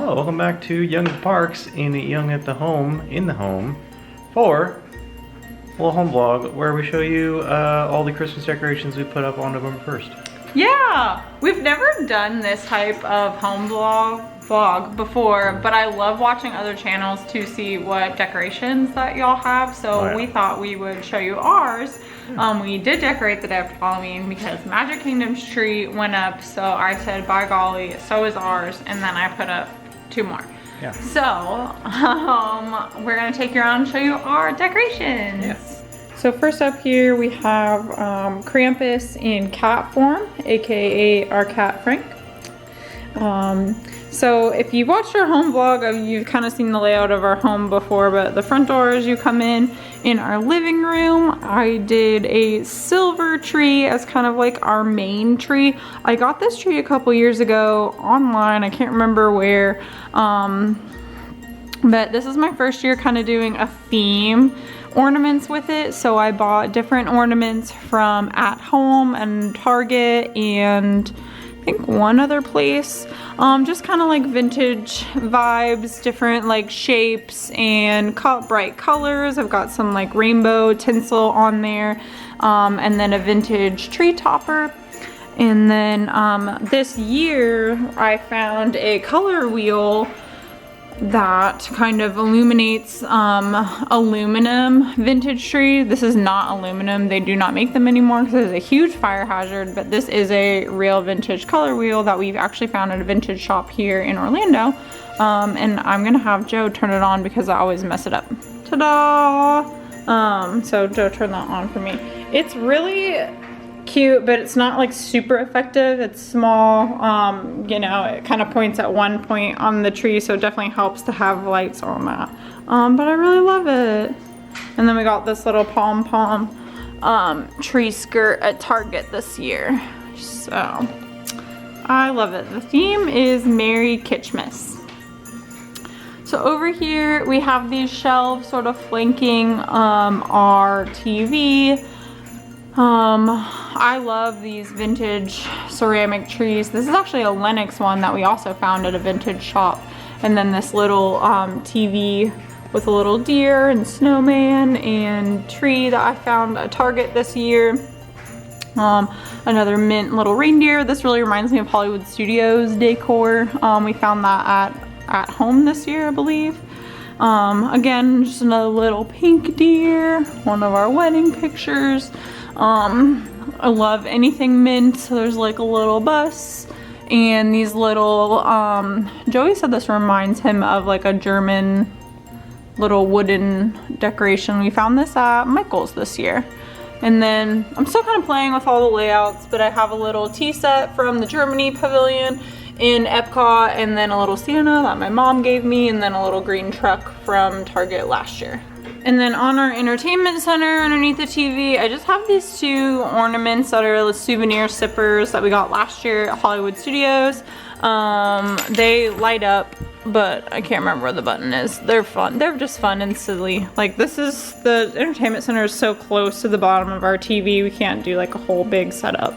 Hello, welcome back to Young at the Parks in Young at the Home, in the home, for a little home vlog where we show you all the Christmas decorations we put up on November 1st. Yeah, we've never done this type of home vlog before, but I love watching other channels to see what decorations that y'all have, so we thought we would show you ours. We did decorate the day after Halloween because Magic Kingdom's tree went up, so I said, by golly, so is ours, and then I put up 2 more. Yeah. So, we're gonna take you around and show you our decorations. Yes. So first up here we have Krampus in cat form, aka our cat Frank. So if you've watched our home vlog, you've kind of seen the layout of our home before, but the front door as you come in our living room, I did a silver tree as kind of like our main tree. I got this tree a couple years ago online, I can't remember where, but this is my first year kind of doing a theme ornaments with it, so I bought different ornaments from At Home and Target and I think one other place, just kind of like vintage vibes, different like shapes and bright colors. I've got some like rainbow tinsel on there, and then a vintage tree topper. And then this year I found a color wheel that kind of illuminates aluminum vintage tree. This is not aluminum, they do not make them anymore because it's a huge fire hazard, but this is a real vintage color wheel that we've actually found at a vintage shop here in Orlando. And I'm gonna have Joe turn it on because I always mess it up. Ta-da! So Joe, turn that on for me. It's really cute, but it's not like super effective. It's small, you know, it kind of points at one point on the tree, so it definitely helps to have lights on that. But I really love it. And then we got this little pom-pom tree skirt at Target this year. So I love it. The theme is Merry Kitschmas. So over here we have these shelves sort of flanking our TV. I love these vintage ceramic trees. This is actually a Lenox one that we also found at a vintage shop. And then this little TV with a little deer and snowman and tree that I found at Target this year. Another mint little reindeer. This really reminds me of Hollywood Studios decor. We found that at home this year, I believe. Again, just another little pink deer, one of our wedding pictures. I love anything mint, so there's like a little bus and these little, Joey said this reminds him of like a German little wooden decoration. We found this at Michael's this year. And then I'm still kind of playing with all the layouts, but I have a little tea set from the Germany pavilion in Epcot, and then a little Santa that my mom gave me, and then a little green truck from Target last year. And then on our entertainment center underneath the TV, I just have these 2 ornaments that are the souvenir sippers that we got last year at Hollywood Studios. They light up, but I can't remember where the button is. They're fun. They're just fun and silly. Like, the entertainment center is so close to the bottom of our TV, we can't do like a whole big setup.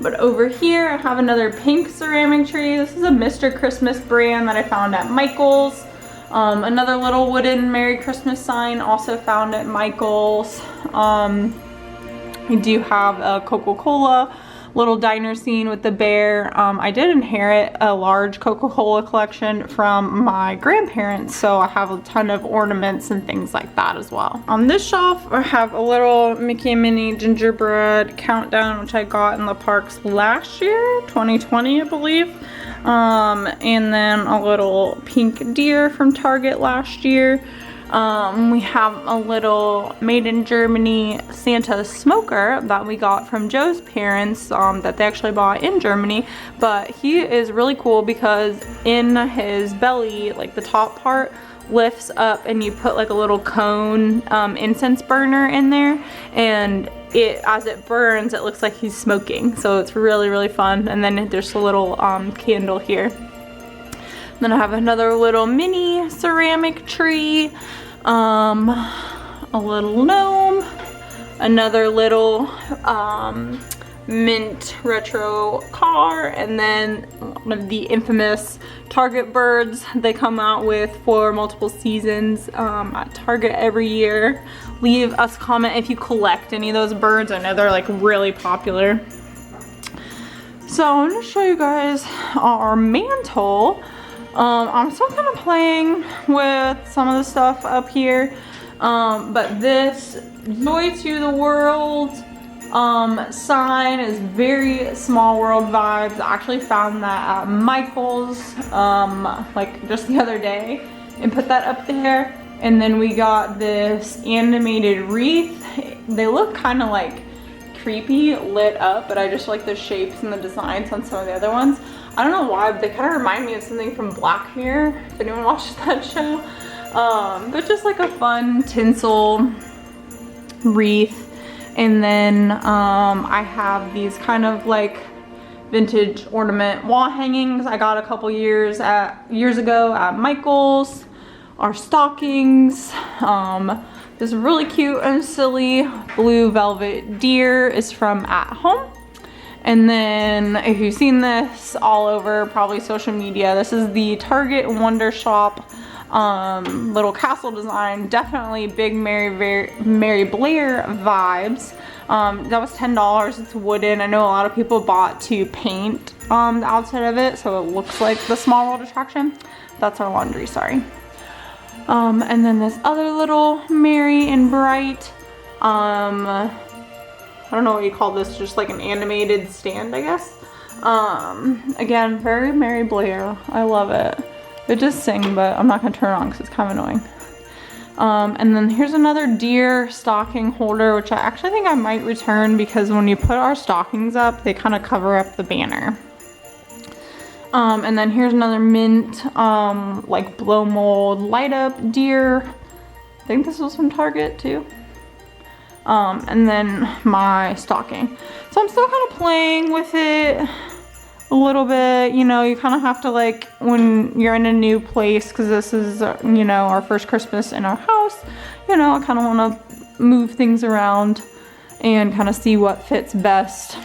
But over here I have another pink ceramic tree. This is a Mr. Christmas brand that I found at Michael's. Another little wooden Merry Christmas sign also found at Michael's. I do have a Coca-Cola little diner scene with the bear. I did inherit a large Coca-Cola collection from my grandparents, so I have a ton of ornaments and things like that as well. On this shelf I have a little Mickey and Minnie gingerbread countdown, which I got in the parks last year, 2020 I believe. And then a little pink deer from Target last year. We have a little made in Germany Santa smoker that we got from Joe's parents, that they actually bought in Germany, but he is really cool because in his belly, like the top part lifts up and you put like a little cone incense burner in there, and as it burns it looks like he's smoking, so it's really, really fun. And then there's a little candle here. Then I have another little mini ceramic tree, a little gnome, another little mint retro car, and then one of the infamous Target birds they come out with for multiple seasons at Target every year. Leave us a comment if you collect any of those birds. I know they're like really popular. So I'm gonna show you guys our mantle. I'm still kind of playing with some of the stuff up here, but this Joy to the World sign is very Small World vibes. I actually found that at Michael's like just the other day and put that up there. And then we got this animated wreath. They look kind of like creepy lit up, but I just like the shapes and the designs on some of the other ones. I don't know why, but they kind of remind me of something from Black Mirror, if anyone watches that show. But just like a fun tinsel wreath. And then I have these kind of like vintage ornament wall hangings I got a couple years ago at Michael's. Our stockings. This really cute and silly blue velvet deer is from At Home. And then if you've seen this all over probably social media, this is the Target Wonder Shop little castle design. Definitely big Mary Blair vibes. That was $10. It's wooden. I know a lot of people bought to paint the outside of it so it looks like the Small World attraction. That's our laundry, sorry. And then this other little Merry and Bright, I don't know what you call this, just like an animated stand, I guess. Again, very Mary Blair. I love it. It does sing, but I'm not gonna turn it on because it's kind of annoying. And then here's another deer stocking holder, which I actually think I might return because when you put our stockings up, they kind of cover up the banner. And then here's another mint, like blow mold light up deer. I think this was from Target too. And then my stocking. So I'm still kind of playing with it a little bit. You know, you kind of have to, like, when you're in a new place, because this is, you know, our first Christmas in our house, you know, I kind of want to move things around and kind of see what fits best.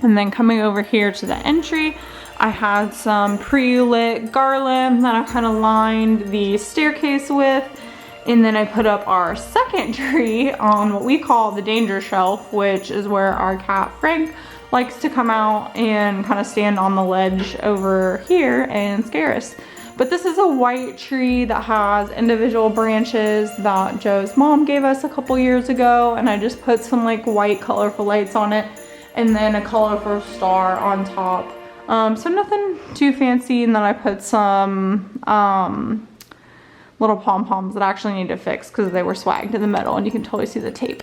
And then coming over here to the entry, I had some pre-lit garland that I kind of lined the staircase with. And then I put up our second tree on what we call the danger shelf, which is where our cat Frank likes to come out and kind of stand on the ledge over here and scare us. But this is a white tree that has individual branches that Joe's mom gave us a couple years ago. And I just put some like white colorful lights on it and then a colorful star on top. So nothing too fancy. And then I put some little pom-poms that I actually need to fix because they were swagged in the middle and you can totally see the tape.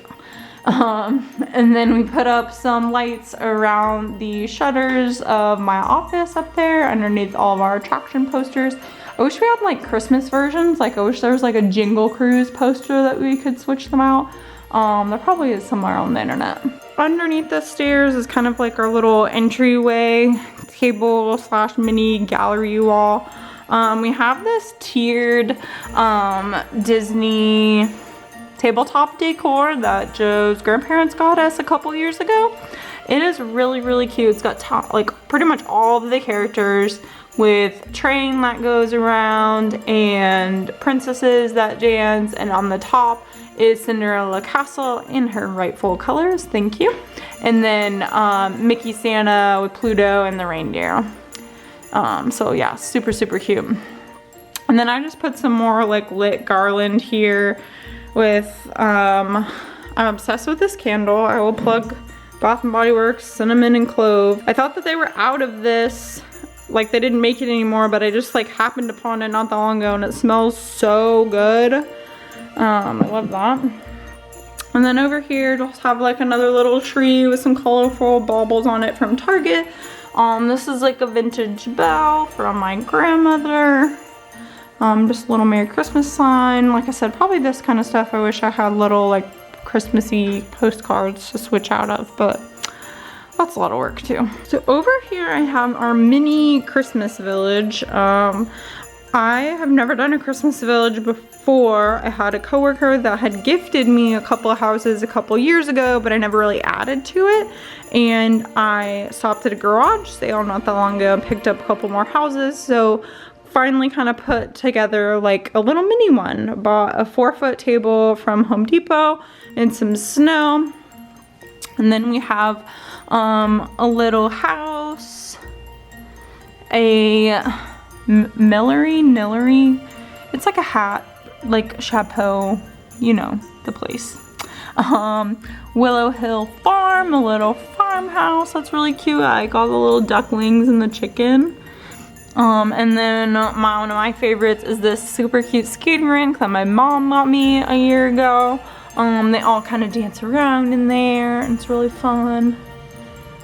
And then we put up some lights around the shutters of my office up there underneath all of our attraction posters. I wish we had like Christmas versions. Like I wish there was like a Jingle Cruise poster that we could switch them out. There probably is somewhere on the internet. Underneath the stairs is kind of like our little entryway table / mini gallery wall. We have this tiered Disney tabletop decor that Joe's grandparents got us a couple years ago. It is really, really cute. It's got like pretty much all of the characters with train that goes around and princesses that dance, and on the top is Cinderella Castle in her rightful colors, thank you. And then Mickey Santa with Pluto and the reindeer. So yeah, super, super cute. And then I just put some more like lit garland here with, I'm obsessed with this candle. I will plug Bath & Body Works Cinnamon and Clove. I thought that they were out of this, like they didn't make it anymore, but I just like happened upon it not that long ago and it smells so good. I love that. And then over here, just have like another little tree with some colorful baubles on it from Target. This is like a vintage bell from my grandmother. Just a little Merry Christmas sign. Like I said, probably this kind of stuff. I wish I had little like Christmassy postcards to switch out of, but that's a lot of work too. So over here I have our mini Christmas village. I have never done a Christmas village before. for, I had a coworker that had gifted me a couple of houses a couple years ago, but I never really added to it. And I stopped at a garage sale not that long ago and picked up a couple more houses. So finally kind of put together like a little mini one. Bought a 4-foot table from Home Depot and some snow. And then we have a little house, a Nillery. It's like a hat, like chapeau, you know, the place. Willow Hill Farm, a little farmhouse. That's really cute. I like all the little ducklings and the chicken. And then one of my favorites is this super cute skating rink that my mom got me a year ago. They all kind of dance around in there, and it's really fun.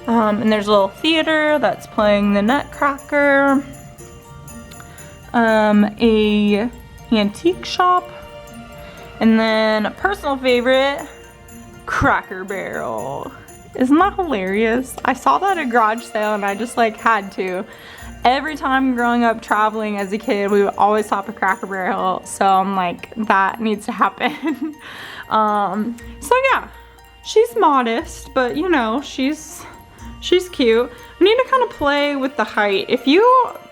And there's a little theater that's playing the Nutcracker. A antique shop, and then a personal favorite, Cracker Barrel. Isn't that hilarious? I saw that at a garage sale and I just like had to. Every time growing up traveling as a kid, we would always stop at Cracker Barrel, so I'm like, that needs to happen. So yeah, she's modest, but you know, she's cute. We need to kind of play with the height. If you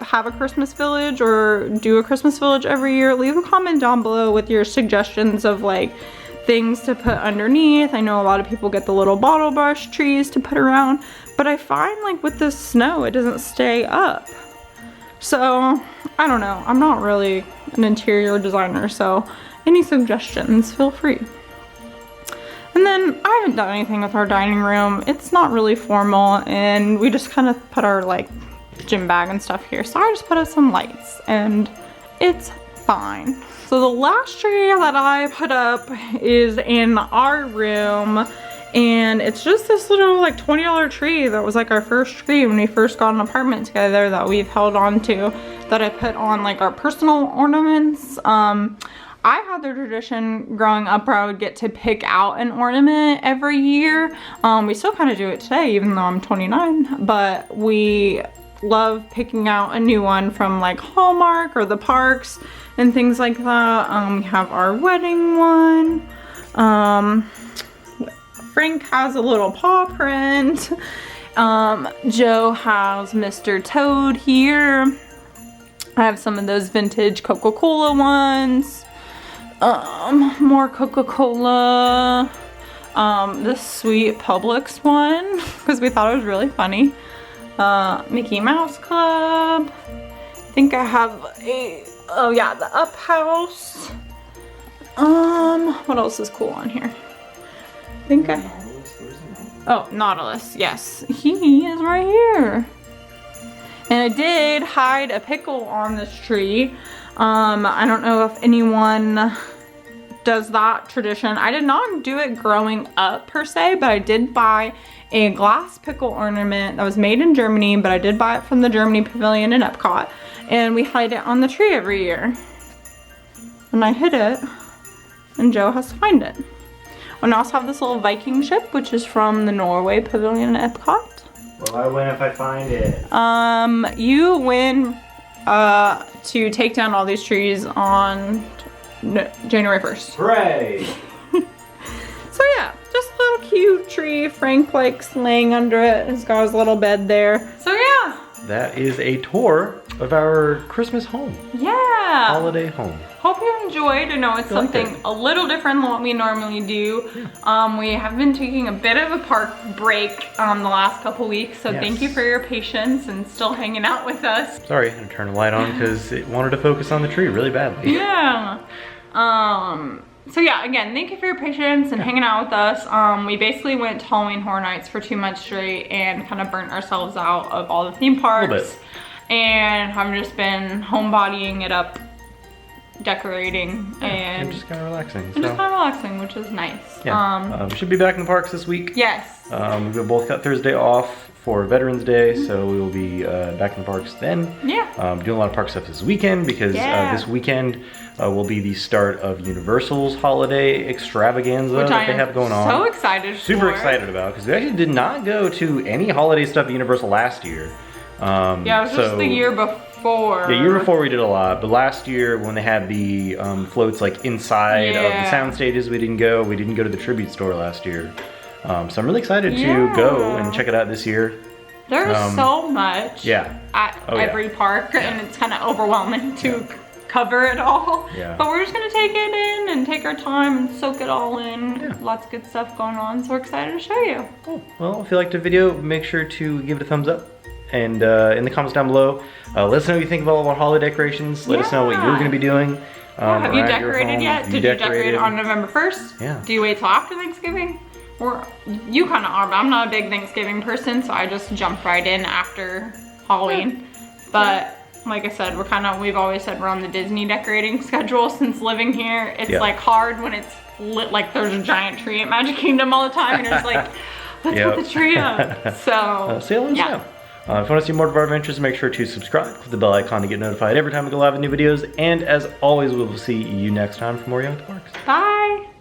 have a Christmas village or do a Christmas village every year, leave a comment down below with your suggestions of like things to put underneath. I know a lot of people get the little bottle brush trees to put around, but I find like with the snow, it doesn't stay up. So I don't know. I'm not really an interior designer, so any suggestions, feel free. And then I haven't done anything with our dining room. It's not really formal, and we just kind of put our like gym bag and stuff here. So I just put up some lights and it's fine. So the last tree that I put up is in our room, and it's just this little like $20 tree that was like our first tree when we first got an apartment together that we've held on to, that I put on like our personal ornaments. I had the tradition growing up where I would get to pick out an ornament every year. We still kind of do it today, even though I'm 29, but we love picking out a new one from like Hallmark or the parks and things like that. We have our wedding one. Frank has a little paw print. Joe has Mr. Toad here. I have some of those vintage Coca-Cola ones. More Coca-Cola. This sweet Publix one, because we thought it was really funny. Mickey Mouse Club. I think I have oh yeah, the Up House. What else is cool on here? I think oh, Nautilus, yes. He is right here. And I did hide a pickle on this tree. I don't know if anyone does that tradition. I did not do it growing up per se, but I did buy a glass pickle ornament that was made in Germany, but I did buy it from the Germany Pavilion in Epcot, and we hide it on the tree every year. And I hid it, and Joe has to find it. And I also have this little Viking ship, which is from the Norway Pavilion in Epcot. Well, I win if I find it. You win to take down all these trees on January 1st. Hooray! So yeah, just a little cute tree. Frank likes laying under it. He's got his little bed there. So yeah. That is a tour of our Christmas home. Yeah. Holiday home. Hope you enjoyed. I know it's something a little different than what we normally do. Yeah. We have been taking a bit of a park break the last couple weeks, so thank you for your patience and still hanging out with us. Sorry, I had to turn the light on because it wanted to focus on the tree really badly. Yeah. So yeah, again, thank you for your patience and hanging out with us. We basically went to Halloween Horror Nights for 2 months straight and kind of burnt ourselves out of all the theme parks. A little bit. And have just been homebodying it up, decorating, and just kind of relaxing. Just kind of relaxing, which is nice. Yeah. We should be back in the parks this week. Yes. We both got Thursday off for Veterans Day, so we will be back in the parks then. Yeah. Doing a lot of park stuff this weekend because this weekend will be the start of Universal's holiday extravaganza that they have going on. So excited Super excited about, because we actually did not go to any holiday stuff at Universal last year. Yeah, it was just the year before. before. Yeah, year before we did a lot, but last year when they had the floats like inside of the sound stages, we didn't go. We didn't go to the tribute store last year. So I'm really excited to go and check it out this year. There's so much at every park, and it's kind of overwhelming to cover it all. Yeah. But we're just gonna take it in and take our time and soak it all in. Yeah. Lots of good stuff going on, so we're excited to show you. Cool. Well, if you liked the video, make sure to give it a thumbs up. And in the comments down below, let us know what you think of all of our holiday decorations. Let us know what you're gonna be doing. Have you decorated yet? Did you decorate on November 1st? Yeah. Do you wait till after Thanksgiving? Or you kind of are, but I'm not a big Thanksgiving person, so I just jump right in after Halloween. But like I said, we've always said we're on the Disney decorating schedule since living here. It's like hard when it's lit, like there's a giant tree at Magic Kingdom all the time, and you're just like, let's put the tree up. So see you on the show. If you want to see more of our adventures, make sure to subscribe, click the bell icon to get notified every time we go live with new videos. And as always, we will see you next time for more Young at the Parks. Bye.